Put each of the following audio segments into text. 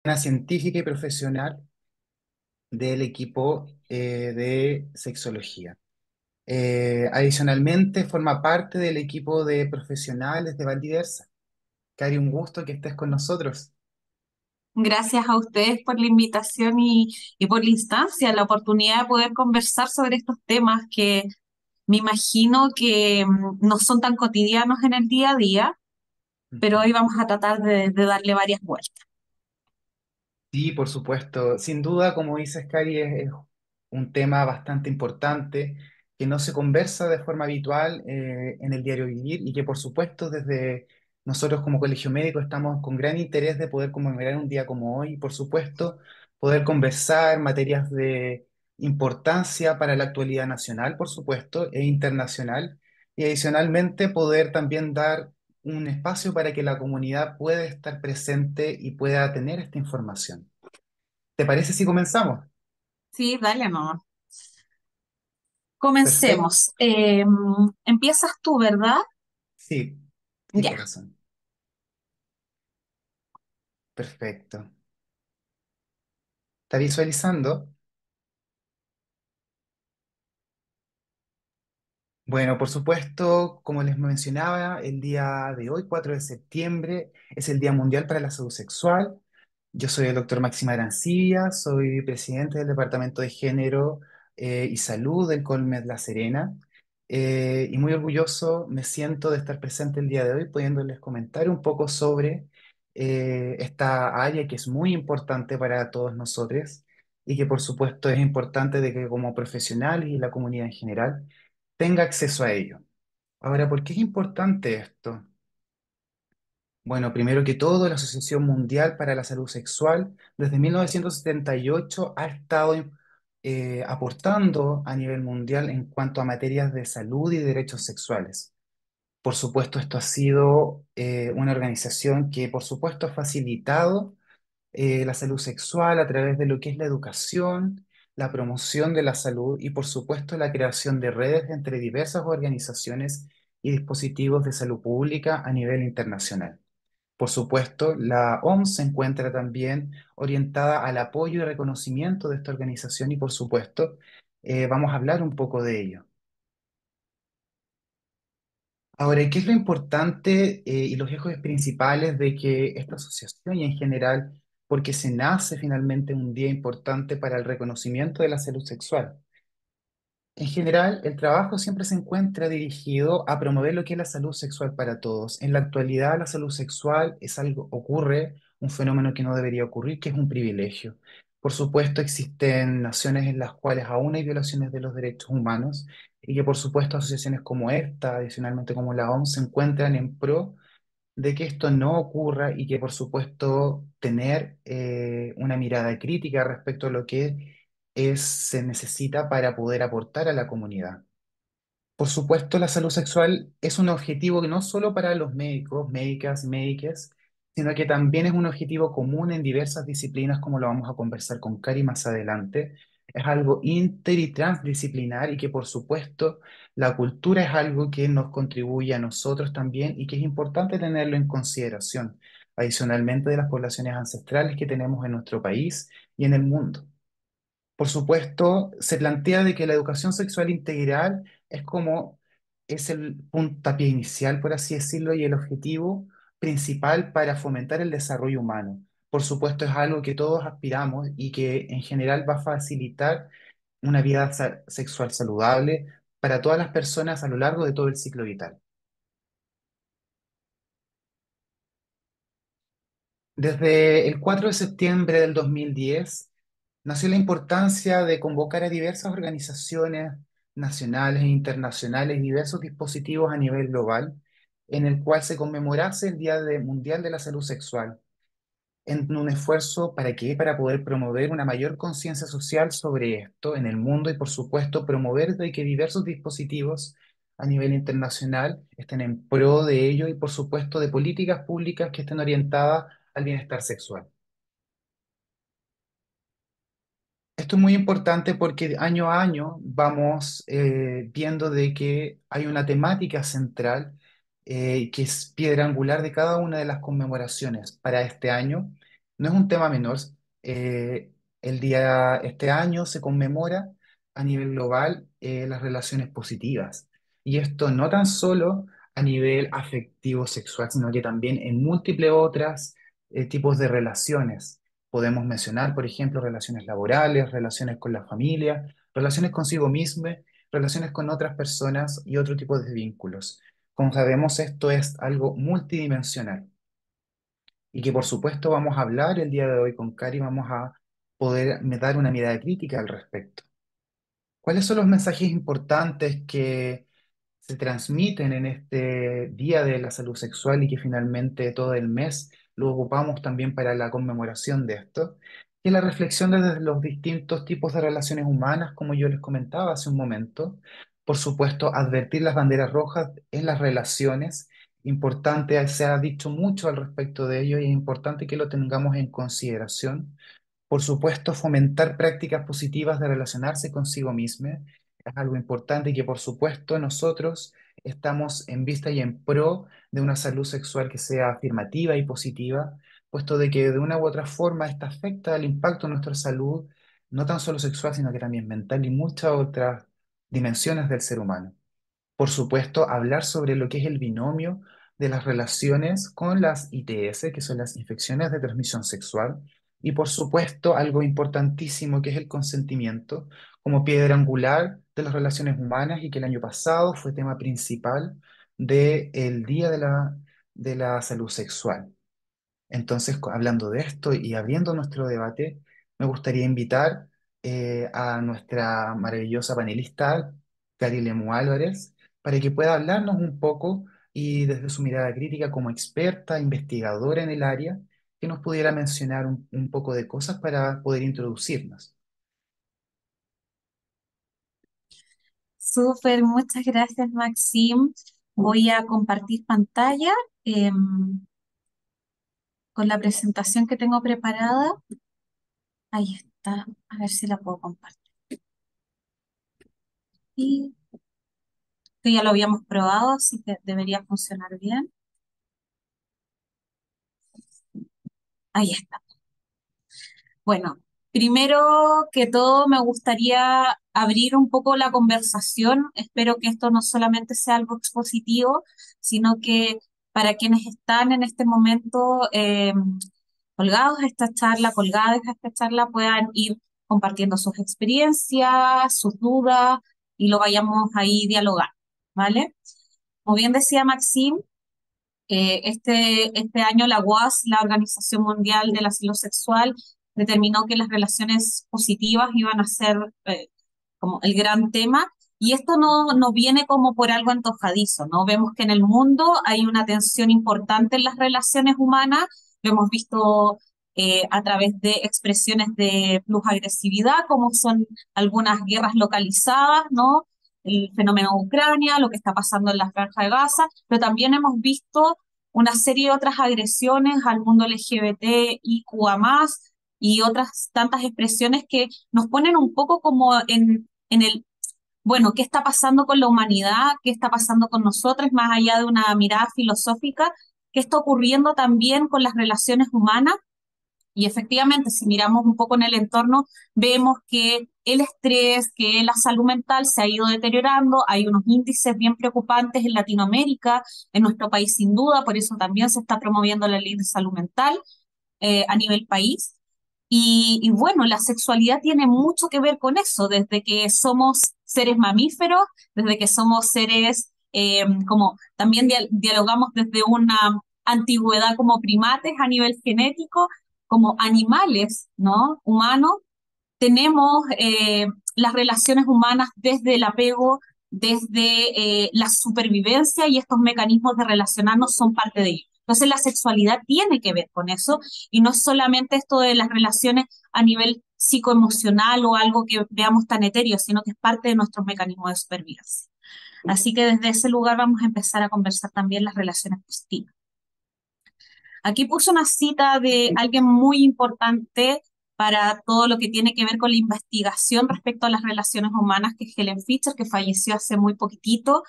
una científica y profesional del equipo de sexología. Adicionalmente, forma parte del equipo de profesionales de Valdiversa. Cari, un gusto que estés con nosotros. Gracias a ustedes por la invitación y por la instancia, la oportunidad de poder conversar sobre estos temas que me imagino que no son tan cotidianos en el día a día, pero Ujú. hoy vamos a tratar de darle varias vueltas. Sí, por supuesto. Sin duda, como dices, Cari, es un tema bastante importante que no se conversa de forma habitual en el diario vivir y que, por supuesto, desde nosotros como Colegio Médico estamos con gran interés de poder conmemorar un día como hoy y, por supuesto, poder conversar materias de importancia para la actualidad nacional, por supuesto, e internacional, y adicionalmente poder también dar un espacio para que la comunidad pueda estar presente y pueda tener esta información. ¿Te parece si comenzamos? Sí, dale, no. Perfecto. Comencemos. Empiezas tú, ¿verdad? Sí, sí, Ya. corazón. Perfecto. ¿Está visualizando? Bueno, por supuesto, como les mencionaba, el día de hoy, 4 de septiembre, es el Día Mundial para la Salud Sexual. Yo soy el doctor Máximo Arancibia, soy presidente del Departamento de Género y Salud del Colmed La Serena, y muy orgulloso me siento de estar presente el día de hoy, pudiéndoles comentar un poco sobre esta área que es muy importante para todos nosotros y que por supuesto es importante de que como profesionales y la comunidad en general tenga acceso a ello. Ahora, ¿por qué es importante esto? Bueno, primero que todo, la Asociación Mundial para la Salud Sexual desde 1978 ha estado aportando a nivel mundial en cuanto a materias de salud y derechos sexuales. Por supuesto, esto ha sido una organización que, por supuesto, ha facilitado la salud sexual a través de lo que es la educación, la promoción de la salud y, por supuesto, la creación de redes entre diversas organizaciones y dispositivos de salud pública a nivel internacional. Por supuesto, la OMS se encuentra también orientada al apoyo y reconocimiento de esta organización y, por supuesto, vamos a hablar un poco de ello. Ahora, ¿qué es lo importante y los ejes principales de que esta asociación y en general, porque se nace finalmente un día importante para el reconocimiento de la salud sexual? En general, el trabajo siempre se encuentra dirigido a promover lo que es la salud sexual para todos. En la actualidad, la salud sexual es algo, ocurre, un fenómeno que no debería ocurrir, que es un privilegio. Por supuesto, existen naciones en las cuales aún hay violaciones de los derechos humanos y que, por supuesto, asociaciones como esta, adicionalmente como la OMS, se encuentran en pro de que esto no ocurra y que, por supuesto, tener una mirada crítica respecto a lo que se necesita para poder aportar a la comunidad. Por supuesto, la salud sexual es un objetivo que no solo para los médicos, médicas, médiques, sino que también es un objetivo común en diversas disciplinas, como lo vamos a conversar con Cari más adelante. Es algo inter y transdisciplinar y que, por supuesto, la cultura es algo que nos contribuye a nosotros también y que es importante tenerlo en consideración, adicionalmente de las poblaciones ancestrales que tenemos en nuestro país y en el mundo. Por supuesto, se plantea de que la educación sexual integral es el puntapié inicial, por así decirlo, y el objetivo principal para fomentar el desarrollo humano. Por supuesto, es algo que todos aspiramos y que en general va a facilitar una vida sexual saludable para todas las personas a lo largo de todo el ciclo vital. Desde el 4 de septiembre del 2010 nació la importancia de convocar a diversas organizaciones nacionales e internacionales, diversos dispositivos a nivel global, en el cual se conmemorase el Mundial de la Salud Sexual, en un esfuerzo para qué, para poder promover una mayor conciencia social sobre esto en el mundo y, por supuesto, promover de que diversos dispositivos a nivel internacional estén en pro de ello y, por supuesto, de políticas públicas que estén orientadas al bienestar sexual. Esto es muy importante porque año a año vamos viendo de que hay una temática central que es piedra angular de cada una de las conmemoraciones para este año. No es un tema menor. Este año se conmemora a nivel global las relaciones positivas. Y esto no tan solo a nivel afectivo sexual, sino que también en múltiples otras tipos de relaciones. Podemos mencionar, por ejemplo, relaciones laborales, relaciones con la familia, relaciones consigo mismo, relaciones con otras personas y otro tipo de vínculos. Como sabemos, esto es algo multidimensional y que por supuesto vamos a hablar el día de hoy con Cari, vamos a poder dar una mirada crítica al respecto. ¿Cuáles son los mensajes importantes que se transmiten en este Día de la Salud Sexual y que finalmente todo el mes lo ocupamos también para la conmemoración de esto? Y la reflexión desde los distintos tipos de relaciones humanas, como yo les comentaba hace un momento. Por supuesto, advertir las banderas rojas en las relaciones. Importante, se ha dicho mucho al respecto de ello y es importante que lo tengamos en consideración. Por supuesto, fomentar prácticas positivas de relacionarse consigo mismo es algo importante y que por supuesto nosotros estamos en vista y en pro de una salud sexual que sea afirmativa y positiva, puesto de que de una u otra forma esta afecta el impacto en nuestra salud, no tan solo sexual, sino que también mental y muchas otras dimensiones del ser humano. Por supuesto, hablar sobre lo que es el binomio de las relaciones con las ITS, que son las infecciones de transmisión sexual, y por supuesto, algo importantísimo que es el consentimiento como piedra angular de las relaciones humanas y que el año pasado fue tema principal del Día de la Salud Sexual. Entonces, hablando de esto y abriendo nuestro debate, me gustaría invitar a nuestra maravillosa panelista, Cari Lemu Álvarez, para que pueda hablarnos un poco y desde su mirada crítica como experta, investigadora en el área, que nos pudiera mencionar un poco de cosas para poder introducirnos. Súper, muchas gracias, Maxim. Voy a compartir pantalla con la presentación que tengo preparada. Ahí está, a ver si la puedo compartir. Y esto ya lo habíamos probado, así que debería funcionar bien. Ahí está. Bueno, primero que todo me gustaría abrir un poco la conversación. Espero que esto no solamente sea algo expositivo, sino que para quienes están en este momento colgados a esta charla, colgadas a esta charla, puedan ir compartiendo sus experiencias, sus dudas y lo vayamos ahí dialogando, ¿vale? Como bien decía Maxim, este año la OAS, la Organización Mundial de la Salud Sexual, determinó que las relaciones positivas iban a ser como el gran tema. Y esto no viene como por algo antojadizo, ¿no? Vemos que en el mundo hay una tensión importante en las relaciones humanas, lo hemos visto a través de expresiones de agresividad, como son algunas guerras localizadas, ¿no? El fenómeno de Ucrania, lo que está pasando en la Franja de Gaza, pero también hemos visto una serie de otras agresiones al mundo LGBT, IQA+, y otras tantas expresiones que nos ponen un poco como en el, bueno, ¿qué está pasando con la humanidad? ¿Qué está pasando con nosotros? Más allá de una mirada filosófica, ¿qué está ocurriendo también con las relaciones humanas? Y efectivamente, si miramos un poco en el entorno, vemos que el estrés, que la salud mental se ha ido deteriorando, hay unos índices bien preocupantes en Latinoamérica, en nuestro país sin duda, por eso también se está promoviendo la ley de salud mental a nivel país. Y bueno, la sexualidad tiene mucho que ver con eso, desde que somos seres mamíferos, desde que somos seres, como también dialogamos desde una antigüedad como primates a nivel genético, como animales, ¿no? Humanos, tenemos las relaciones humanas desde el apego, desde la supervivencia y estos mecanismos de relacionarnos son parte de ello. Entonces la sexualidad tiene que ver con eso y no es solamente esto de las relaciones a nivel psicoemocional o algo que veamos tan etéreo, sino que es parte de nuestros mecanismos de supervivencia. Así que desde ese lugar vamos a empezar a conversar también las relaciones positivas. Aquí puse una cita de alguien muy importante para todo lo que tiene que ver con la investigación respecto a las relaciones humanas, que es Helen Fisher, que falleció hace muy poquitito,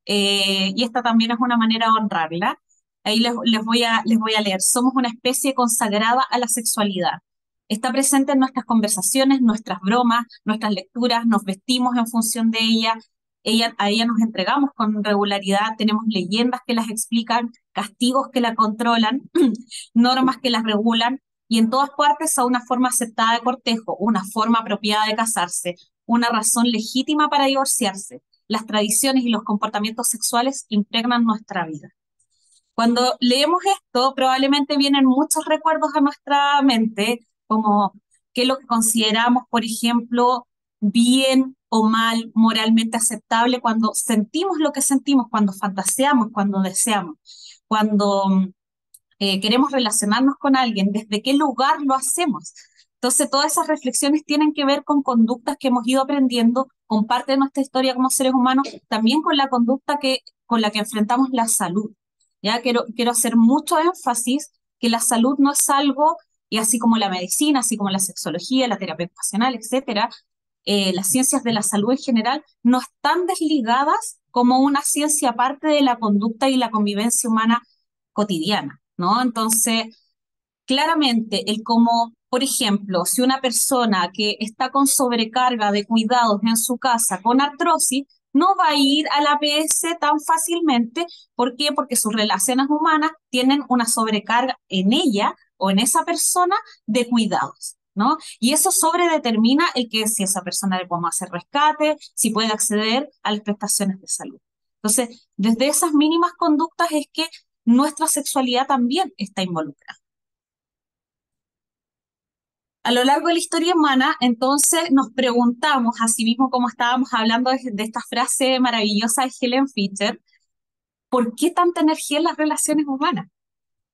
y esta también es una manera de honrarla. Ahí les voy a leer. Somos una especie consagrada a la sexualidad. Está presente en nuestras conversaciones, nuestras bromas, nuestras lecturas, nos vestimos en función de ella. A ella nos entregamos con regularidad, tenemos leyendas que las explican, castigos que la controlan, normas que las regulan, y en todas partes a una forma aceptada de cortejo, una forma apropiada de casarse, una razón legítima para divorciarse. Las tradiciones y los comportamientos sexuales impregnan nuestra vida. Cuando leemos esto, probablemente vienen muchos recuerdos a nuestra mente, como qué es lo que consideramos, por ejemplo, bien o mal, moralmente aceptable, cuando sentimos lo que sentimos, cuando fantaseamos, cuando deseamos, cuando queremos relacionarnos con alguien, desde qué lugar lo hacemos. Entonces, todas esas reflexiones tienen que ver con conductas que hemos ido aprendiendo, con parte de nuestra historia como seres humanos, también con la conducta con la que enfrentamos la salud. Ya quiero hacer mucho énfasis que la salud no es algo, y así como la medicina, así como la sexología, la terapia ocupacional, etcétera, las ciencias de la salud en general no están desligadas como una ciencia aparte de la conducta y la convivencia humana cotidiana, ¿no? Entonces, claramente, el como, por ejemplo, si una persona que está con sobrecarga de cuidados en su casa con artrosis, no va a ir a la APS tan fácilmente. ¿Por qué? Porque sus relaciones humanas tienen una sobrecarga en ella o en esa persona de cuidados, ¿no? Y eso sobredetermina el que si esa persona le podemos hacer rescate, si puede acceder a las prestaciones de salud. Entonces, desde esas mínimas conductas es que nuestra sexualidad también está involucrada. A lo largo de la historia humana, entonces nos preguntamos, así mismo como estábamos hablando de esta frase maravillosa de Helen Fisher, ¿por qué tanta energía en las relaciones humanas?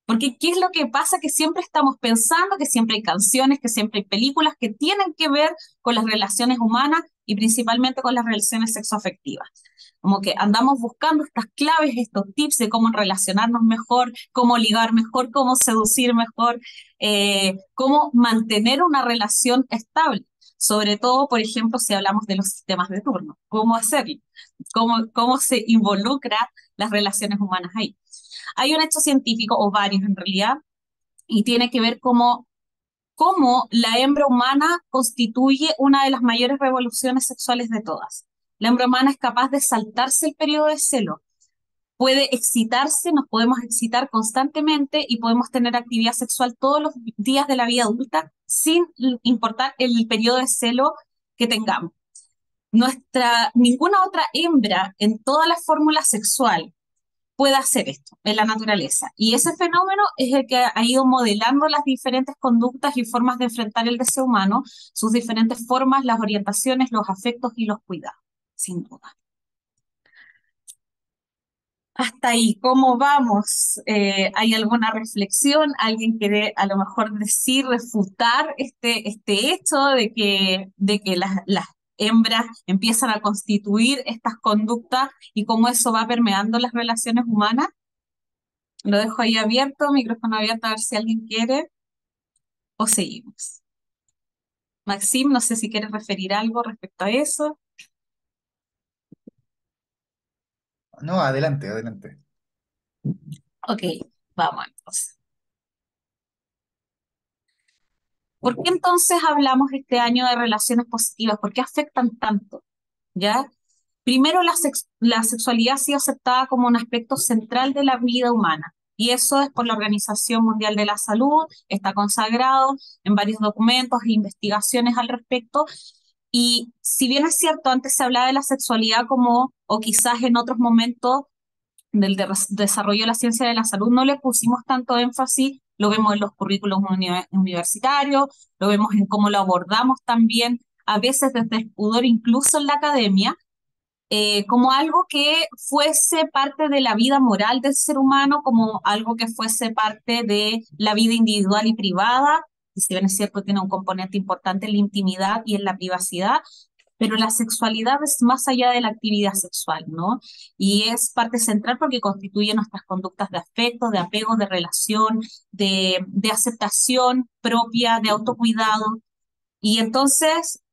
Porque ¿qué es lo que pasa? Que siempre estamos pensando, que siempre hay canciones, que siempre hay películas que tienen que ver con las relaciones humanas y principalmente con las relaciones sexoafectivas. Como que andamos buscando estas claves, estos tips de cómo relacionarnos mejor, cómo ligar mejor, cómo seducir mejor, cómo mantener una relación estable. Sobre todo, por ejemplo, si hablamos de los sistemas de turno, cómo hacerlo, cómo se involucra las relaciones humanas ahí. Hay un hecho científico, o varios en realidad, y tiene que ver cómo la hembra humana constituye una de las mayores revoluciones sexuales de todas. La hembra humana es capaz de saltarse el periodo de celo, puede excitarse, nos podemos excitar constantemente y podemos tener actividad sexual todos los días de la vida adulta sin importar el periodo de celo que tengamos. Ninguna otra hembra en toda la fórmula sexual puede hacer esto en la naturaleza. Y ese fenómeno es el que ha ido modelando las diferentes conductas y formas de enfrentar el deseo humano, sus diferentes formas, las orientaciones, los afectos y los cuidados, sin duda. Hasta ahí, ¿cómo vamos? ¿Hay alguna reflexión? ¿Alguien quiere a lo mejor decir, refutar este hecho de que las hembras empiezan a constituir estas conductas y cómo eso va permeando las relaciones humanas? Lo dejo ahí abierto, micrófono abierto, a ver si alguien quiere o seguimos. Maxim, no sé si quieres referir algo respecto a eso. No, adelante, adelante. Ok, vamos entonces. ¿Por qué entonces hablamos este año de relaciones positivas? ¿Por qué afectan tanto? ¿Ya? Primero, la sexualidad ha sido aceptada como un aspecto central de la vida humana. Y eso es por la Organización Mundial de la Salud, está consagrado en varios documentos e investigaciones al respecto. Y si bien es cierto, antes se hablaba de la sexualidad como, o quizás en otros momentos desarrollo de la ciencia de la salud, no le pusimos tanto énfasis, lo vemos en los currículos universitarios, lo vemos en cómo lo abordamos también, a veces desde el pudor, incluso en la academia, como algo que fuese parte de la vida moral del ser humano, como algo que fuese parte de la vida individual y privada, y si bien es cierto, tiene un componente importante en la intimidad y en la privacidad, pero la sexualidad es más allá de la actividad sexual, ¿no? Y es parte central porque constituye nuestras conductas de afecto, de apego, de relación, de aceptación propia, de autocuidado. Y entonces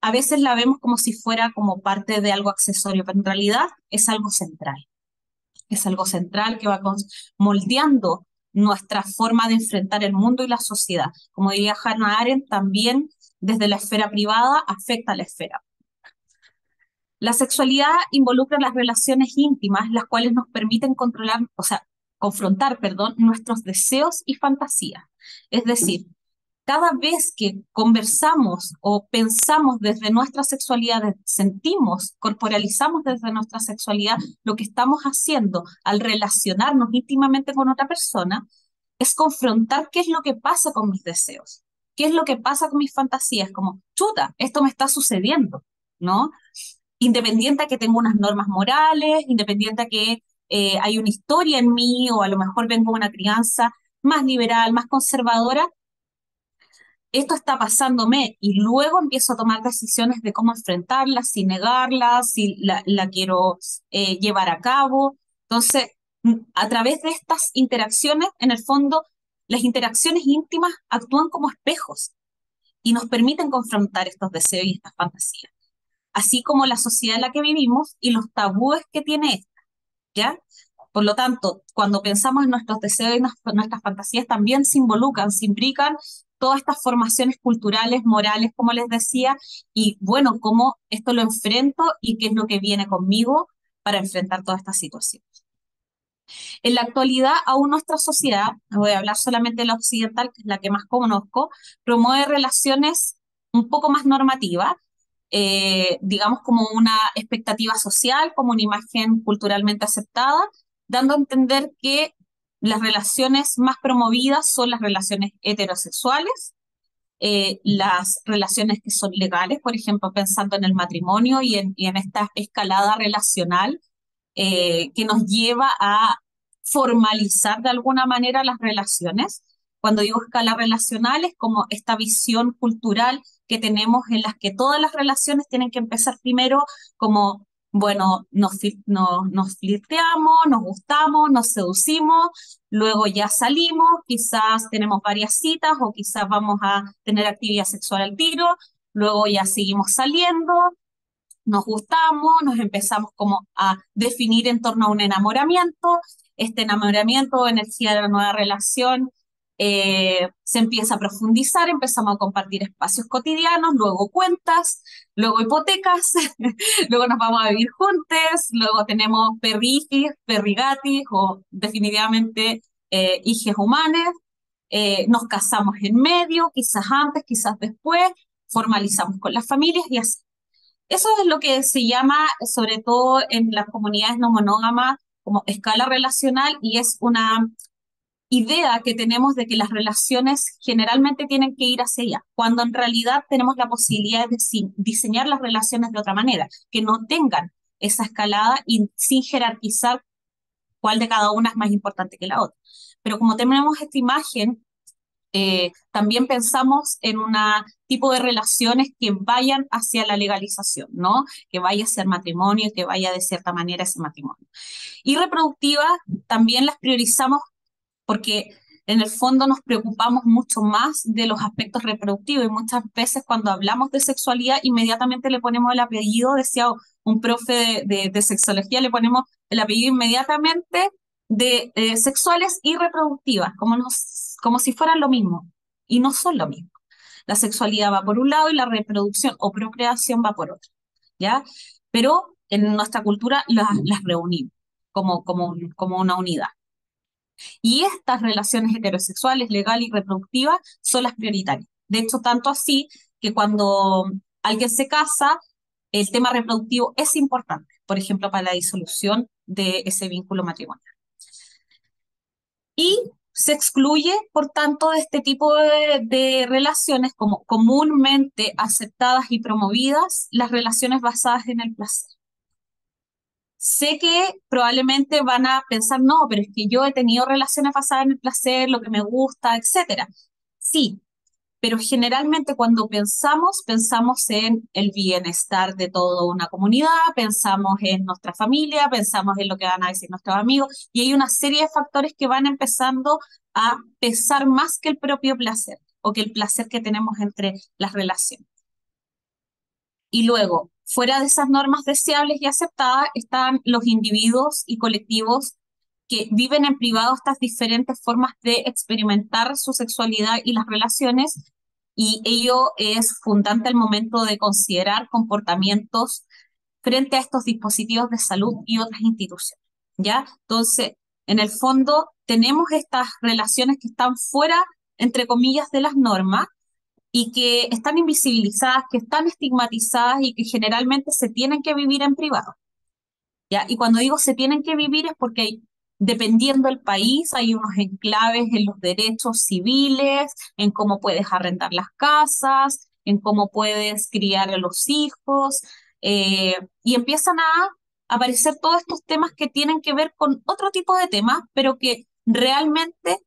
a veces la vemos como si fuera como parte de algo accesorio, pero en realidad es algo central. es algo central que va moldeando nuestra forma de enfrentar el mundo y la sociedad. Como diría Hannah Arendt, también desde la esfera privada afecta a la esfera. La sexualidad involucra las relaciones íntimas, las cuales nos permiten controlar, o sea, confrontar, perdón, nuestros deseos y fantasías. Es decir, cada vez que conversamos o pensamos desde nuestra sexualidad, sentimos, corporalizamos desde nuestra sexualidad, lo que estamos haciendo al relacionarnos íntimamente con otra persona es confrontar qué es lo que pasa con mis deseos, qué es lo que pasa con mis fantasías, como, chuta, esto me está sucediendo, ¿no? Independiente a que tengo unas normas morales, independiente a que hay una historia en mí o a lo mejor vengo de una crianza más liberal, más conservadora, esto está pasándome y luego empiezo a tomar decisiones de cómo enfrentarla, si negarla, si la quiero llevar a cabo. Entonces, a través de estas interacciones, en el fondo, las interacciones íntimas actúan como espejos y nos permiten confrontar estos deseos y estas fantasías, así como la sociedad en la que vivimos y los tabúes que tiene esta, ¿ya? Por lo tanto, cuando pensamos en nuestros deseos y nuestras fantasías, también se imbrican todas estas formaciones culturales, morales, como les decía, y bueno, cómo esto lo enfrento y qué es lo que viene conmigo para enfrentar toda esta situación. En la actualidad, aún nuestra sociedad, voy a hablar solamente de la occidental, que es la que más conozco, promueve relaciones un poco más normativas, digamos como una expectativa social, como una imagen culturalmente aceptada, dando a entender que las relaciones más promovidas son las relaciones heterosexuales, las relaciones que son legales, por ejemplo, pensando en el matrimonio y en esta escalada relacional que nos lleva a formalizar de alguna manera las relaciones. Cuando digo escala relacional es como esta visión cultural que tenemos en las que todas las relaciones tienen que empezar primero como, bueno, nos flirteamos, nos gustamos, nos seducimos, luego ya salimos, quizás tenemos varias citas o quizás vamos a tener actividad sexual al tiro, luego ya seguimos saliendo, nos gustamos, nos empezamos como a definir en torno a un enamoramiento, este enamoramiento o energía de la nueva relación se empieza a profundizar, empezamos a compartir espacios cotidianos, luego cuentas, luego hipotecas, luego nos vamos a vivir juntos, luego tenemos perrijis, perrigatis o definitivamente hijes humanes, nos casamos en medio, quizás antes, quizás después, formalizamos con las familias y así. Eso es lo que se llama, sobre todo en las comunidades no monógamas, como escala relacional y es una idea que tenemos de que las relaciones generalmente tienen que ir hacia allá, cuando en realidad tenemos la posibilidad de diseñar las relaciones de otra manera, que no tengan esa escalada y sin jerarquizar cuál de cada una es más importante que la otra. Pero como tenemos esta imagen también pensamos en un tipo de relaciones que vayan hacia la legalización, ¿no? Que vaya hacia el matrimonio, que vaya de cierta manera ese matrimonio. Y reproductivas también las priorizamos porque en el fondo nos preocupamos mucho más de los aspectos reproductivos y muchas veces cuando hablamos de sexualidad inmediatamente le ponemos el apellido, decía un profe de sexología, le ponemos el apellido inmediatamente de sexuales y reproductivas, como si fueran lo mismo, y no son lo mismo. La sexualidad va por un lado y la reproducción o procreación va por otro, ¿ya? Pero en nuestra cultura las reunimos como una unidad. Y estas relaciones heterosexuales, legal y reproductivas, son las prioritarias. De hecho, tanto así que cuando alguien se casa, el tema reproductivo es importante, por ejemplo, para la disolución de ese vínculo matrimonial. Y se excluye, por tanto, de este tipo de relaciones como comúnmente aceptadas y promovidas, las relaciones basadas en el placer. Sé que probablemente van a pensar, no, pero es que yo he tenido relaciones basadas en el placer, lo que me gusta, etcétera. Sí, pero generalmente cuando pensamos, pensamos en el bienestar de toda una comunidad, pensamos en nuestra familia, pensamos en lo que van a decir nuestros amigos, y hay una serie de factores que van empezando a pesar más que el propio placer o que el placer que tenemos entre las relaciones. Y luego, fuera de esas normas deseables y aceptadas, están los individuos y colectivos que viven en privado estas diferentes formas de experimentar su sexualidad y las relaciones, y ello es fundante al momento de considerar comportamientos frente a estos dispositivos de salud y otras instituciones, ¿ya? Entonces, en el fondo, tenemos estas relaciones que están fuera, entre comillas, de las normas y que están invisibilizadas, que están estigmatizadas y que generalmente se tienen que vivir en privado, ¿ya? Y cuando digo se tienen que vivir es porque dependiendo del país hay unos enclaves en los derechos civiles, en cómo puedes arrendar las casas, en cómo puedes criar a los hijos, y empiezan a aparecer todos estos temas que tienen que ver con otro tipo de temas, pero que realmente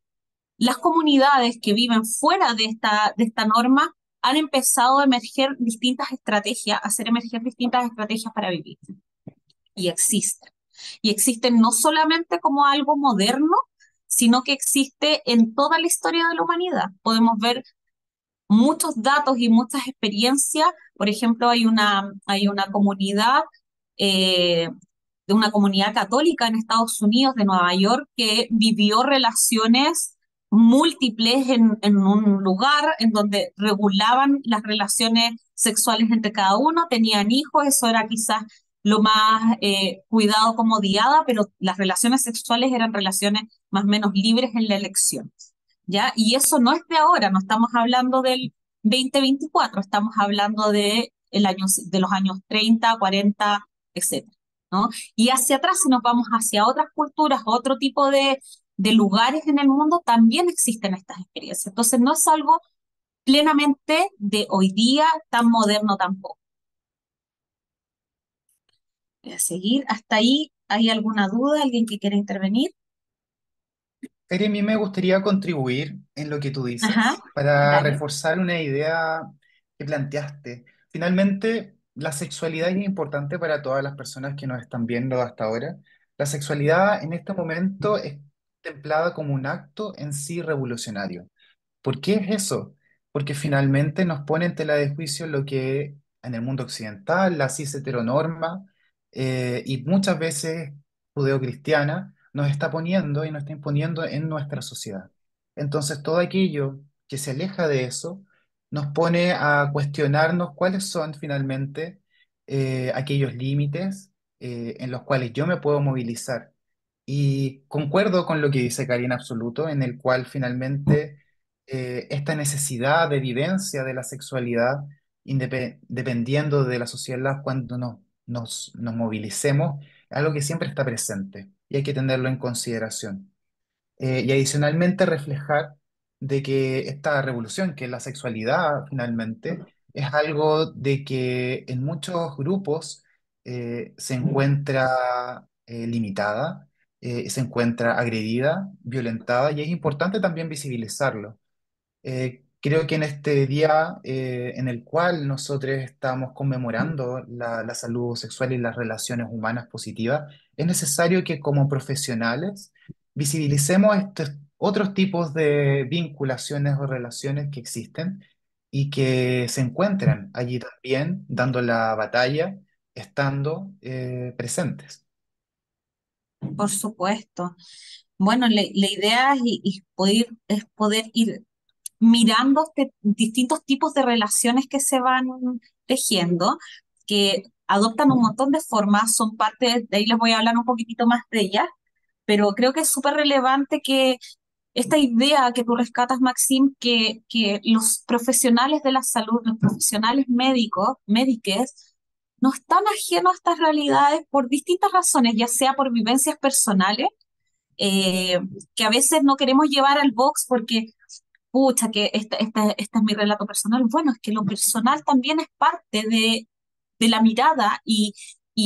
las comunidades que viven fuera de esta norma han empezado a emerger distintas estrategias, a hacer emerger distintas estrategias para vivir y existen. Y existen no solamente como algo moderno, sino que existe en toda la historia de la humanidad. Podemos ver muchos datos y muchas experiencias. Por ejemplo, hay eh, una comunidad católica en Estados Unidos, de Nueva York, que vivió relaciones múltiples en un lugar en donde regulaban las relaciones sexuales entre cada uno, tenían hijos, eso era quizás lo más cuidado como diada, pero las relaciones sexuales eran relaciones más o menos libres en la elección. ¿Ya? Y eso no es de ahora, no estamos hablando del 2024, estamos hablando de los años 30, 40, etcétera, ¿no? Y hacia atrás, si nos vamos hacia otras culturas, otro tipo de lugares en el mundo, también existen estas experiencias. Entonces, no es algo plenamente de hoy día, tan moderno tampoco. Voy a seguir. ¿Hasta ahí hay alguna duda? ¿Alguien que quiera intervenir? Eri, a mí me gustaría contribuir en lo que tú Ajá, dices para dale. reforzar una idea que planteaste. Finalmente, la sexualidad es importante para todas las personas que nos están viendo hasta ahora. La sexualidad en este momento es contemplada como un acto en sí revolucionario. ¿Por qué es eso? Porque finalmente nos pone en tela de juicio lo que en el mundo occidental, la cis heteronorma, y muchas veces judeocristiana, nos está poniendo y nos está imponiendo en nuestra sociedad. Entonces, todo aquello que se aleja de eso nos pone a cuestionarnos cuáles son finalmente aquellos límites en los cuales yo me puedo movilizar. Y concuerdo con lo que dice Karina absoluto, en el cual finalmente esta necesidad de vivencia de la sexualidad, dependiendo de la sociedad cuando nos movilicemos, es algo que siempre está presente y hay que tenerlo en consideración. Y adicionalmente reflejar de que esta revolución, que es la sexualidad finalmente, es algo de que en muchos grupos se encuentra limitada, se encuentra agredida, violentada, y es importante también visibilizarlo. Creo que en este día en el cual nosotros estamos conmemorando la salud sexual y las relaciones humanas positivas, es necesario que como profesionales visibilicemos estos otros tipos de vinculaciones o relaciones que existen y que se encuentran allí también dando la batalla, estando presentes. Por supuesto. Bueno, la idea es poder ir mirando distintos tipos de relaciones que se van tejiendo, que adoptan un montón de formas, son parte, de ahí les voy a hablar un poquitito más de ellas, pero creo que es súper relevante que esta idea que tú rescatas, Maxim, que los profesionales de la salud, los profesionales médicos, médiques, no están ajenos a estas realidades por distintas razones, ya sea por vivencias personales, eh, que a veces no queremos llevar al box porque pucha, que este es mi relato personal. Bueno, es que lo personal también es parte de la mirada y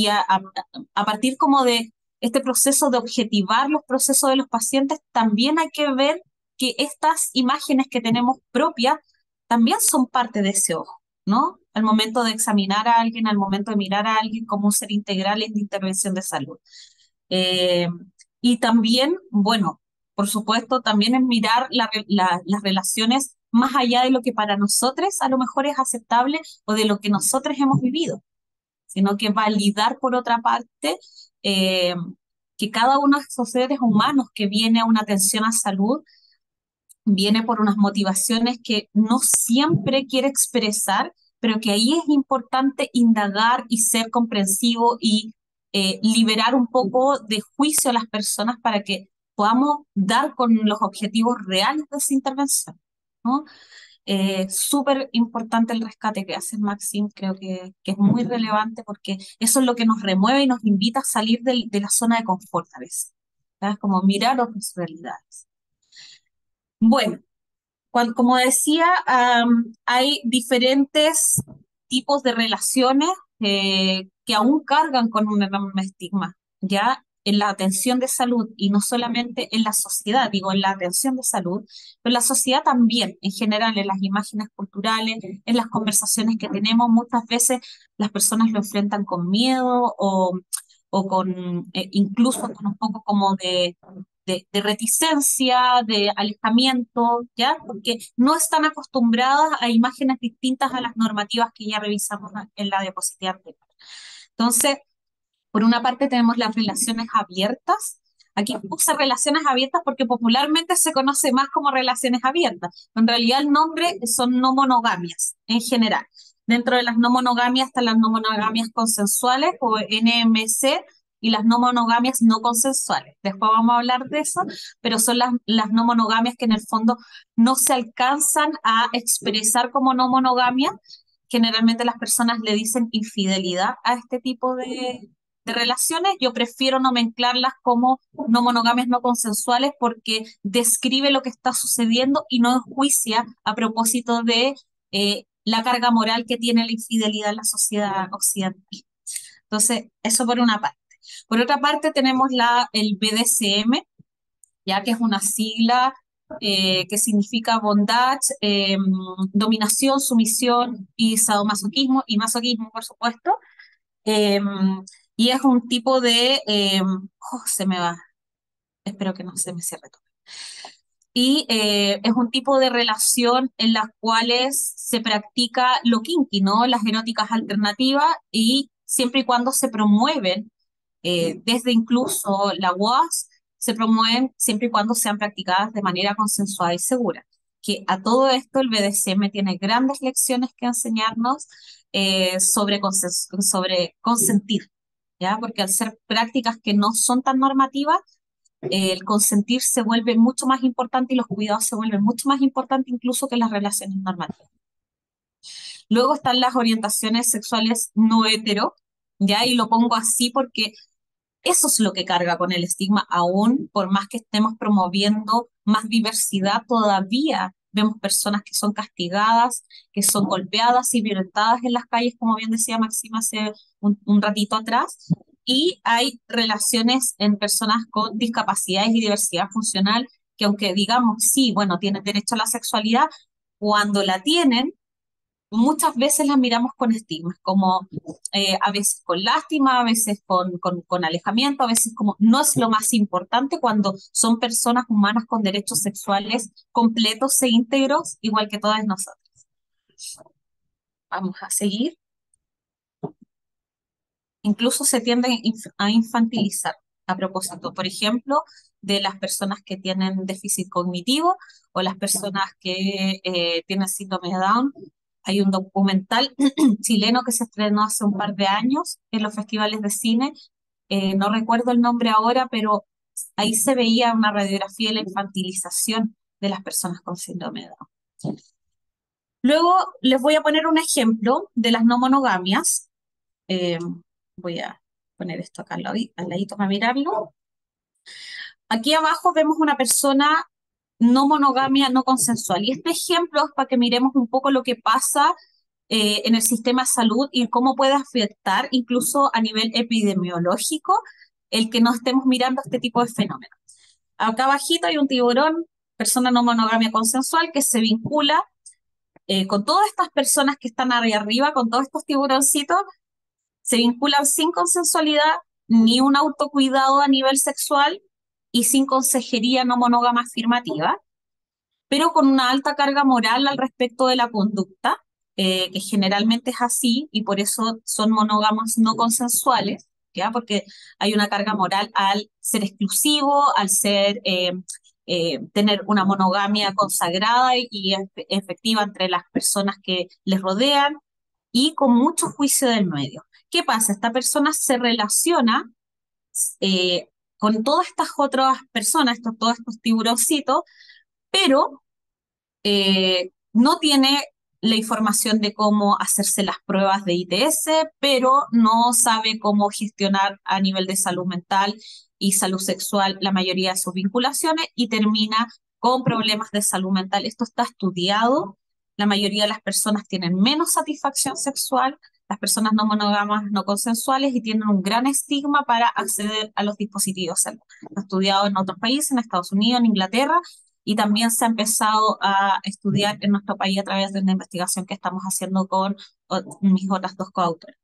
a partir como de este proceso de objetivar los procesos de los pacientes, también hay que ver que estas imágenes que tenemos propias también son parte de ese ojo, ¿no? Al momento de examinar a alguien, al momento de mirar a alguien como un ser integral en intervención de salud. Eh, y también, bueno, por supuesto, también es mirar las relaciones más allá de lo que para nosotros a lo mejor es aceptable o de lo que nosotros hemos vivido, sino que validar por otra parte eh, que cada uno de esos seres humanos que viene a una atención a salud viene por unas motivaciones que no siempre quiere expresar, pero que ahí es importante indagar y ser comprensivo y liberar un poco de juicio a las personas para que podamos dar con los objetivos reales de esa intervención, ¿no? Súper importante el rescate que hace Maxim, creo que es muy relevante porque eso es lo que nos remueve y nos invita a salir de la zona de confort a veces, ¿verdad? Como mirar otras realidades. Bueno, como decía, hay diferentes tipos de relaciones que aún cargan con un enorme estigma, ya en la atención de salud y no solamente en la sociedad, digo, en la atención de salud, pero en la sociedad también, en general, en las imágenes culturales, en las conversaciones que tenemos, muchas veces las personas lo enfrentan con miedo o con incluso con un poco como de reticencia, de alejamiento, ¿ya? Porque no están acostumbradas a imágenes distintas a las normativas que ya revisamos en la diapositiva anterior. Entonces, por una parte tenemos las relaciones abiertas. Aquí puse relaciones abiertas porque popularmente se conoce más como relaciones abiertas. En realidad el nombre son no monogamias en general. Dentro de las no monogamias están las no monogamias consensuales o NMC y las no monogamias no consensuales. Después vamos a hablar de eso, pero son las no monogamias que en el fondo no se alcanzan a expresar como no monogamia. Generalmente las personas le dicen infidelidad a este tipo de relaciones. Yo prefiero nomenclarlas como no monogamias no consensuales porque describe lo que está sucediendo y no enjuicia a propósito de la carga moral que tiene la infidelidad en la sociedad occidental. Entonces, eso por una parte. Por otra parte, tenemos el BDSM, ya que es una sigla que significa bondad, dominación, sumisión y sadomasoquismo, y masoquismo, por supuesto. Eh, y es un tipo de, se me va, espero que no se me cierre todo. Y es un tipo de relación en las cuales se practica lo kinky, ¿no? Las eróticas alternativas y siempre y cuando se promueven, desde incluso la UAS, se promueven siempre y cuando sean practicadas de manera consensuada y segura. Que a todo esto el BDSM tiene grandes lecciones que enseñarnos sobre consentir, ¿ya? Porque al ser prácticas que no son tan normativas, el consentir se vuelve mucho más importante y los cuidados se vuelven mucho más importantes incluso que las relaciones normativas. Luego están las orientaciones sexuales no hetero, ¿ya? Y lo pongo así porque eso es lo que carga con el estigma, aún por más que estemos promoviendo más diversidad, todavía vemos personas que son castigadas, que son golpeadas y violentadas en las calles, como bien decía Maxima hace un ratito atrás, y hay relaciones en personas con discapacidades y diversidad funcional que aunque digamos, sí, bueno, tienen derecho a la sexualidad, cuando la tienen, muchas veces las miramos con estigmas, como a veces con lástima, a veces con alejamiento, a veces como no es lo más importante cuando son personas humanas con derechos sexuales completos e íntegros, igual que todas nosotras. Vamos a seguir. Incluso se tiende a infantilizar a propósito, por ejemplo, de las personas que tienen déficit cognitivo o las personas que tienen síndrome de Down. Hay un documental chileno que se estrenó hace un par de años en los festivales de cine. No recuerdo el nombre ahora, pero ahí se veía una radiografía de la infantilización de las personas con síndrome de Down. Luego les voy a poner un ejemplo de las no monogamias. Eh, Voy a poner esto acá al ladito para mirarlo. Aquí abajo vemos una persona no monogamia, no consensual. Y este ejemplo es para que miremos un poco lo que pasa en el sistema de salud y cómo puede afectar incluso a nivel epidemiológico el que no estemos mirando este tipo de fenómenos. Acá abajito hay un tiburón, persona no monogamia consensual, que se vincula con todas estas personas que están ahí arriba, con todos estos tiburoncitos, se vinculan sin consensualidad, ni un autocuidado a nivel sexual y sin consejería no monógama afirmativa, pero con una alta carga moral al respecto de la conducta, que generalmente es así y por eso son monógamos no consensuales. ¿ya? Porque hay una carga moral al ser exclusivo, al ser, tener una monogamia consagrada y efectiva entre las personas que les rodean y con mucho juicio del medio. ¿Qué pasa? Esta persona se relaciona eh, con todas estas otras personas, todos estos tiburoncitos, pero no tiene la información de cómo hacerse las pruebas de ITS, pero no sabe cómo gestionar a nivel de salud mental y salud sexual la mayoría de sus vinculaciones y termina con problemas de salud mental. Esto está estudiado. La mayoría de las personas tienen menos satisfacción sexual, las personas no monógamas, no consensuales y tienen un gran estigma para acceder a los dispositivos celulares. Está estudiado en otros países, en Estados Unidos, en Inglaterra, y también se ha empezado a estudiar en nuestro país a través de una investigación que estamos haciendo con mis otras dos coautoras.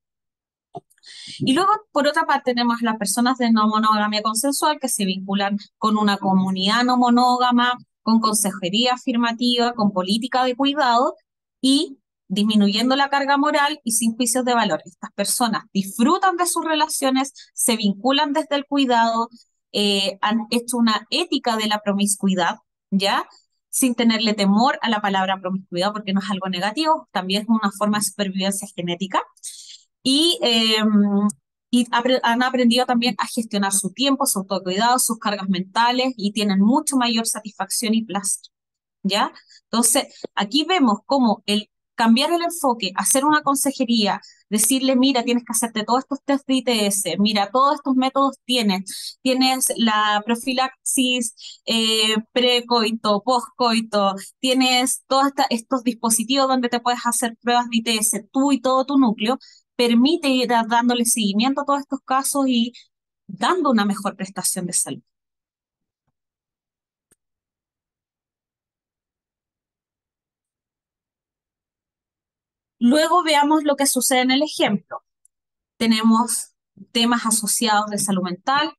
Y luego, por otra parte, tenemos las personas de no monogamia consensual que se vinculan con una comunidad no monógama, con consejería afirmativa, con política de cuidado y disminuyendo la carga moral y sin juicios de valor. Estas personas disfrutan de sus relaciones, se vinculan desde el cuidado, han hecho una ética de la promiscuidad, ¿ya? Sin tenerle temor a la palabra promiscuidad, porque no es algo negativo, también es una forma de supervivencia genética. Y, han aprendido también a gestionar su tiempo, su autocuidado, sus cargas mentales y tienen mucho mayor satisfacción y placer, ¿ya? Entonces, aquí vemos cómo el cambiar el enfoque, hacer una consejería, decirle, mira, tienes que hacerte todos estos test de ITS, mira, todos estos métodos tienes la profilaxis precoito, postcoito, tienes todos estos dispositivos donde te puedes hacer pruebas de ITS, tú y todo tu núcleo, permite ir dándole seguimiento a todos estos casos y dando una mejor prestación de salud. Luego veamos lo que sucede en el ejemplo. Tenemos temas asociados de salud mental,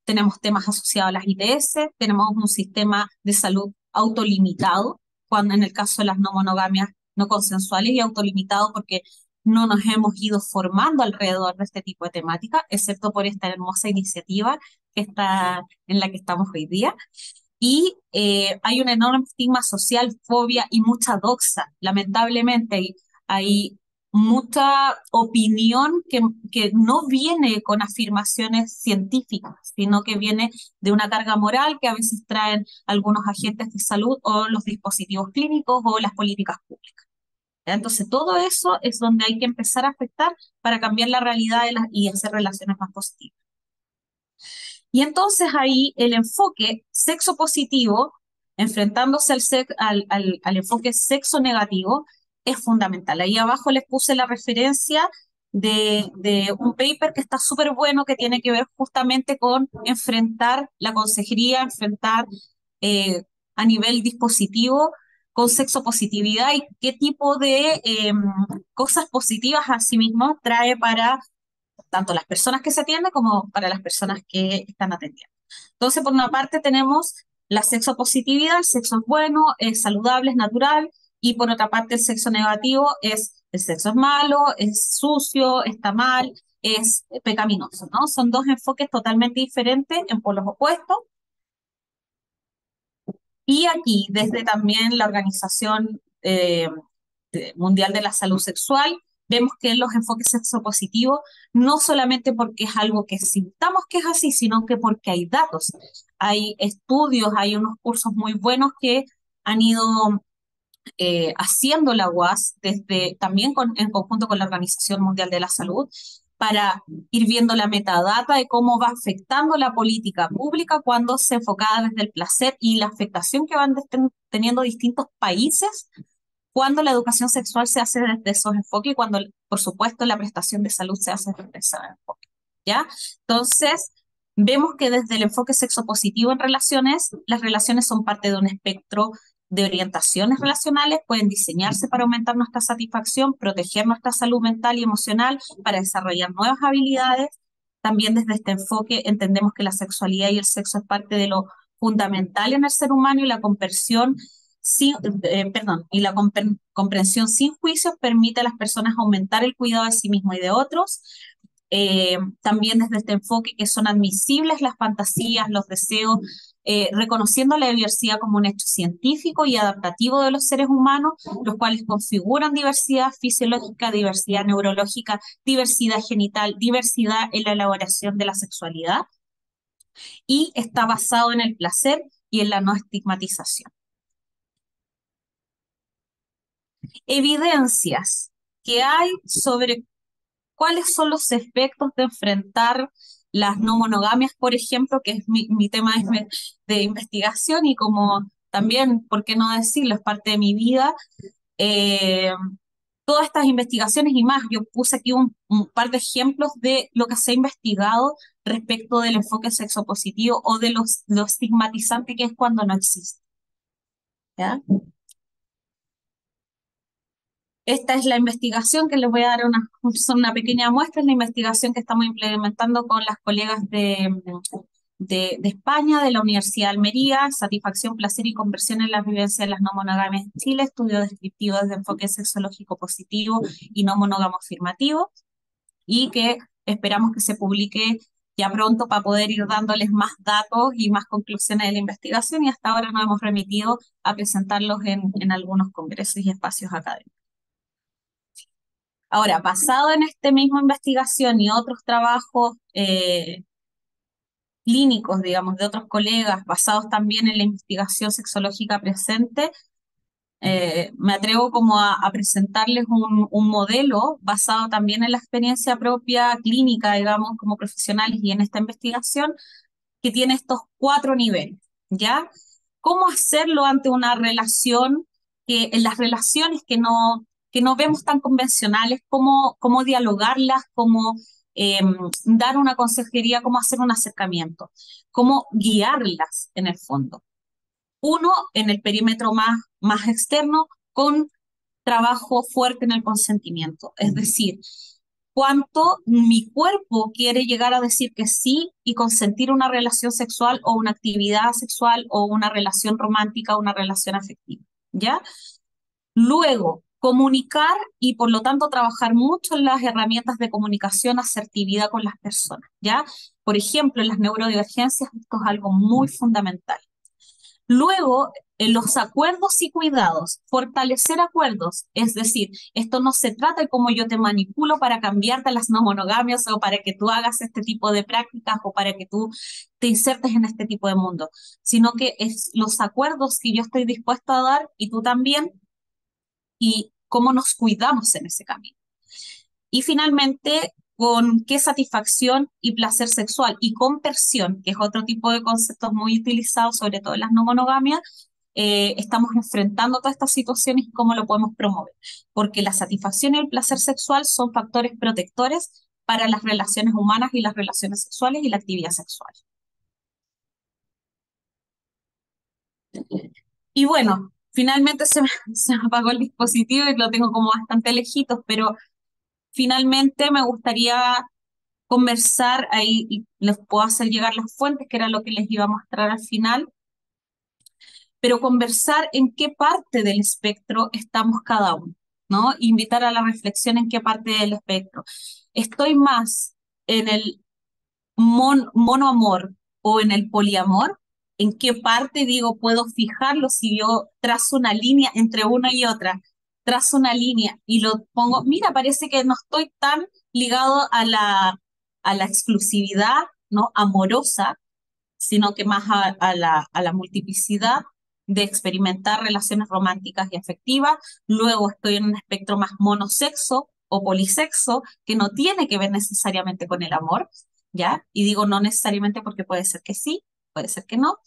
tenemos temas asociados a las ITS, tenemos un sistema de salud autolimitado, cuando en el caso de las no monogamias no consensuales y autolimitado porque no nos hemos ido formando alrededor de este tipo de temática, excepto por esta hermosa iniciativa que está, en la que estamos hoy día. Y hay un enorme estigma social, fobia y mucha doxa. Lamentablemente hay mucha opinión que no viene con afirmaciones científicas, sino que viene de una carga moral que a veces traen algunos agentes de salud o los dispositivos clínicos o las políticas públicas. ¿Ya? Entonces, todo eso es donde hay que empezar a afectar para cambiar la realidad y hacer relaciones más positivas. Y entonces ahí el enfoque sexo positivo, enfrentándose al enfoque sexo negativo, es fundamental. Ahí abajo les puse la referencia de un paper que está súper bueno, que tiene que ver justamente con enfrentar la consejería, enfrentar a nivel dispositivo con sexo positividad y qué tipo de cosas positivas a sí mismo trae para tanto las personas que se atienden como para las personas que están atendiendo. Entonces, por una parte tenemos la sexopositividad, el sexo es bueno, es saludable, es natural, y por otra parte el sexo negativo es el sexo es malo, es sucio, está mal, es pecaminoso, ¿no? Son dos enfoques totalmente diferentes en polos opuestos. Y aquí, desde también la Organización Mundial de la Salud Sexual, vemos que los enfoques sexopositivos no solamente porque es algo que sintamos que es así, sino que porque hay datos, hay estudios, hay unos cursos muy buenos que han ido haciendo la UAS desde, también en conjunto con la Organización Mundial de la Salud para ir viendo la metadata de cómo va afectando la política pública cuando se enfocada desde el placer y la afectación que van teniendo distintos países cuando la educación sexual se hace desde esos enfoques y cuando, por supuesto, la prestación de salud se hace desde esos enfoques, ¿ya? Entonces, vemos que desde el enfoque sexopositivo en relaciones, las relaciones son parte de un espectro de orientaciones relacionales, pueden diseñarse para aumentar nuestra satisfacción, proteger nuestra salud mental y emocional, para desarrollar nuevas habilidades. También desde este enfoque entendemos que la sexualidad y el sexo es parte de lo fundamental en el ser humano y la conversión y la comprensión sin juicios permite a las personas aumentar el cuidado de sí mismo y de otros, también desde este enfoque que son admisibles las fantasías, los deseos, reconociendo la diversidad como un hecho científico y adaptativo de los seres humanos, los cuales configuran diversidad fisiológica, diversidad neurológica, diversidad genital, diversidad en la elaboración de la sexualidad, y está basado en el placer y en la no estigmatización. Evidencias que hay sobre cuáles son los efectos de enfrentar las no monogamias, por ejemplo, que es mi tema de investigación y como también, ¿por qué no decirlo? Es parte de mi vida. eh, Todas estas investigaciones y más, yo puse aquí un par de ejemplos de lo que se ha investigado respecto del enfoque sexopositivo o de lo estigmatizante que es cuando no existe. ¿Ya? Esta es la investigación que les voy a dar una pequeña muestra, es la investigación que estamos implementando con las colegas de España, de la Universidad de Almería, satisfacción, placer y conversión en las vivencias de las no monogamias en Chile, estudio descriptivo desde enfoque sexológico positivo y no monógamo afirmativo, y que esperamos que se publique ya pronto para poder ir dándoles más datos y más conclusiones de la investigación, y hasta ahora nos hemos remitido a presentarlos en algunos congresos y espacios académicos. Ahora, basado en esta misma investigación y otros trabajos clínicos, digamos, de otros colegas, basados también en la investigación sexológica presente, me atrevo como a presentarles un modelo basado también en la experiencia propia clínica, digamos, como profesionales y en esta investigación, que tiene estos 4 niveles, ¿ya? ¿Cómo hacerlo ante una relación, que en las relaciones que no vemos tan convencionales, cómo dialogarlas, cómo eh, dar una consejería, cómo hacer un acercamiento, cómo guiarlas en el fondo? Uno, en el perímetro más externo, con trabajo fuerte en el consentimiento, es decir, cuánto mi cuerpo quiere llegar a decir que sí y consentir una relación sexual o una actividad sexual o una relación romántica o una relación afectiva, ¿ya? Luego, comunicar y por lo tanto trabajar mucho en las herramientas de comunicación, asertividad con las personas, ¿ya? Por ejemplo, en las neurodivergencias esto es algo muy fundamental. Luego, en los acuerdos y cuidados, fortalecer acuerdos, es decir, esto no se trata de cómo yo te manipulo para cambiarte a las no monogamias o para que tú hagas este tipo de prácticas o para que tú te insertes en este tipo de mundo, sino que es los acuerdos que yo estoy dispuesta a dar y tú también, y cómo nos cuidamos en ese camino. Y finalmente, con qué satisfacción y placer sexual y compersión, que es otro tipo de conceptos muy utilizados, sobre todo en las no monogamias, estamos enfrentando todas estas situaciones y cómo lo podemos promover. Porque la satisfacción y el placer sexual son factores protectores para las relaciones humanas y las relaciones sexuales y la actividad sexual. Y bueno, finalmente se me apagó el dispositivo y lo tengo como bastante lejitos, pero finalmente me gustaría conversar ahí y les puedo hacer llegar las fuentes, que era lo que les iba a mostrar al final, pero conversar en qué parte del espectro estamos cada uno, ¿no? Invitar a la reflexión en qué parte del espectro. ¿Estoy más en el monoamor o en el poliamor? ¿En qué parte, digo, puedo fijarlo si yo trazo una línea entre una y otra? Trazo una línea y lo pongo, mira, parece que no estoy tan ligado a la exclusividad, ¿no? Amorosa, sino que más a la multiplicidad de experimentar relaciones románticas y afectivas. Luego estoy en un espectro más monosexo o polisexo, que no tiene que ver necesariamente con el amor, ¿ya? Y digo no necesariamente porque puede ser que sí, puede ser que no.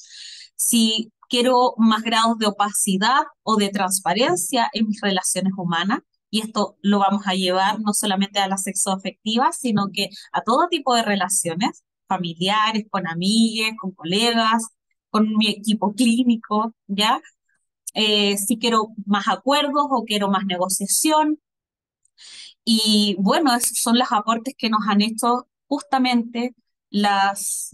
Si quiero más grados de opacidad o de transparencia en mis relaciones humanas, y esto lo vamos a llevar no solamente a la sexoafectiva, sino que a todo tipo de relaciones, familiares, con amigues, con colegas, con mi equipo clínico, ¿ya? Si quiero más acuerdos o quiero más negociación. Y bueno, esos son los aportes que nos han hecho justamente las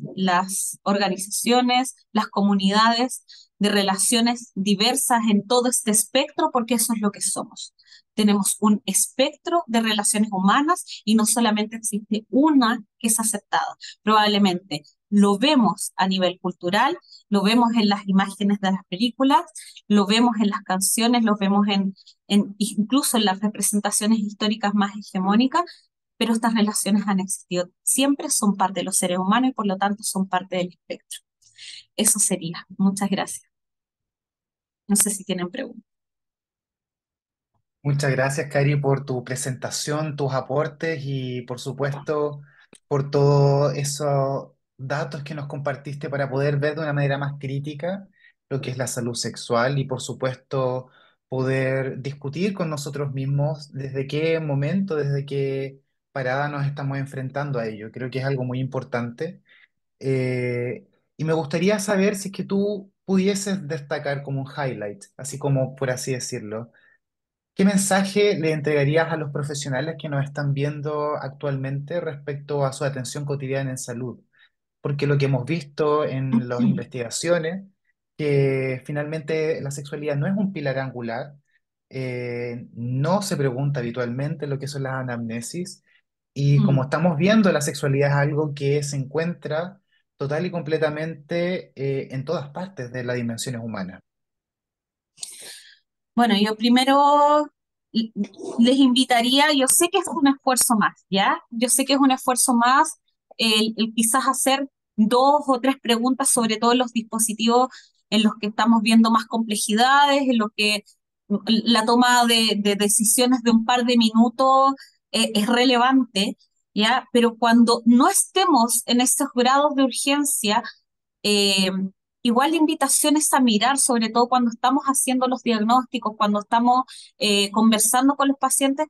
organizaciones, las comunidades de relaciones diversas en todo este espectro, porque eso es lo que somos. Tenemos un espectro de relaciones humanas y no solamente existe una que es aceptada. Probablemente lo vemos a nivel cultural, lo vemos en las imágenes de las películas, lo vemos en las canciones, lo vemos incluso en las representaciones históricas más hegemónicas, pero estas relaciones han existido siempre, son parte de los seres humanos y por lo tanto son parte del espectro. Eso sería. Muchas gracias. No sé si tienen preguntas. Muchas gracias, Cari, por tu presentación, tus aportes y, por supuesto, por todos esos datos que nos compartiste para poder ver de una manera más crítica lo que es la salud sexual y, por supuesto, poder discutir con nosotros mismos desde qué momento, desde qué parada nos estamos enfrentando a ello. Creo que es algo muy importante. Eh, y me gustaría saber si es que tú pudieses destacar como un highlight, así como por así decirlo. ¿Qué mensaje le entregarías a los profesionales que nos están viendo actualmente respecto a su atención cotidiana en salud? Porque lo que hemos visto en las investigaciones, que finalmente la sexualidad no es un pilar angular, no se pregunta habitualmente lo que son las anamnesis, y como Mm. estamos viendo, la sexualidad es algo que se encuentra total y completamente en todas partes de las dimensiones humanas. Bueno, yo primero l- les invitaría, yo sé que es un esfuerzo más, ¿ya? Yo sé que es un esfuerzo más el quizás hacer dos o tres preguntas sobre todos los dispositivos en los que estamos viendo más complejidades, en los que la toma de decisiones de un par de minutos es relevante, ¿ya? Pero cuando no estemos en estos grados de urgencia, eh, igual la invitación es a mirar, sobre todo cuando estamos haciendo los diagnósticos, cuando estamos conversando con los pacientes,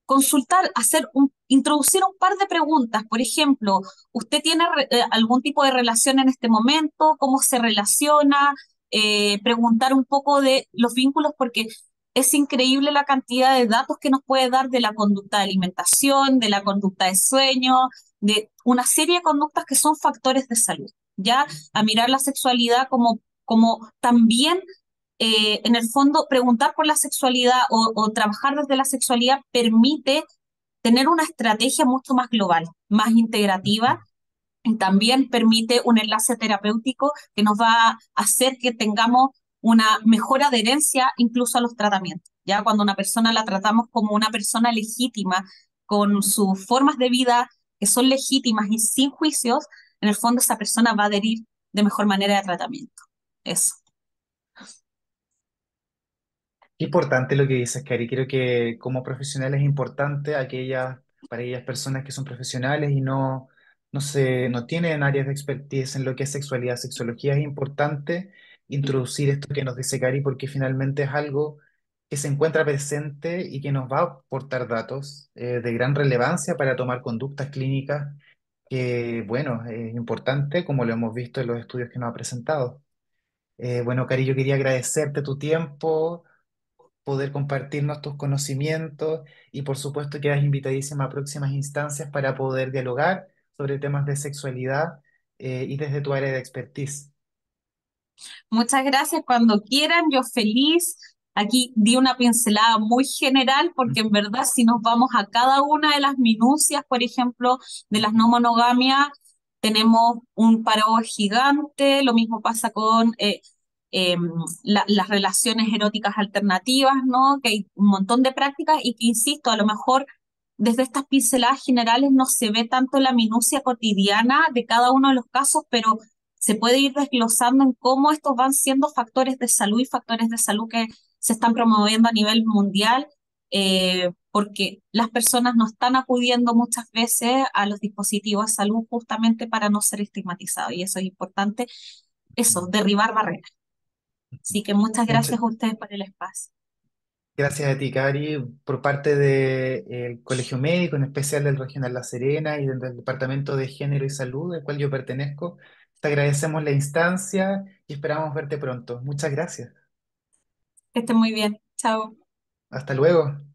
consultar, introducir un par de preguntas. Por ejemplo, ¿usted tiene algún tipo de relación en este momento? ¿Cómo se relaciona? Preguntar un poco de los vínculos, porque es increíble la cantidad de datos que nos puede dar de la conducta de alimentación, de la conducta de sueño, de una serie de conductas que son factores de salud. Ya a mirar la sexualidad como también en el fondo, preguntar por la sexualidad o trabajar desde la sexualidad permite tener una estrategia mucho más global, más integrativa, y también permite un enlace terapéutico que nos va a hacer que tengamos una mejor adherencia incluso a los tratamientos. Ya cuando una persona la tratamos como una persona legítima, con sus formas de vida que son legítimas y sin juicios, en el fondo esa persona va a adherir de mejor manera al tratamiento. Eso. Qué importante lo que dices, Cari. Creo que como profesional es importante para aquellas personas que son profesionales y no tienen áreas de expertise en lo que es sexualidad, sexología, es importante introducir esto que nos dice Cari porque finalmente es algo que se encuentra presente y que nos va a aportar datos de gran relevancia para tomar conductas clínicas que, bueno, es importante como lo hemos visto en los estudios que nos ha presentado. Bueno, Cari, yo quería agradecerte tu tiempo, poder compartirnos tus conocimientos y por supuesto quedas invitadísima a próximas instancias para poder dialogar sobre temas de sexualidad y desde tu área de expertise. Muchas gracias. Cuando quieran, yo feliz. Aquí di una pincelada muy general porque en verdad si nos vamos a cada una de las minucias, por ejemplo, de las no monogamias, tenemos un paro gigante. Lo mismo pasa con eh, las relaciones eróticas alternativas, ¿no? Que hay un montón de prácticas y que, insisto, a lo mejor desde estas pinceladas generales no se ve tanto la minucia cotidiana de cada uno de los casos, pero se puede ir desglosando en cómo estos van siendo factores de salud y factores de salud que se están promoviendo a nivel mundial, porque las personas no están acudiendo muchas veces a los dispositivos de salud justamente para no ser estigmatizados. Y eso es importante, eso, derribar barreras. Así que muchas Muchas gracias a ustedes por el espacio. gracias a ti, Cari, por parte del Colegio Médico, en especial del Regional La Serena y del Departamento de Género y Salud, del cual yo pertenezco. Te agradecemos la instancia y esperamos verte pronto. Muchas gracias. Que estén muy bien. Chao. Hasta luego.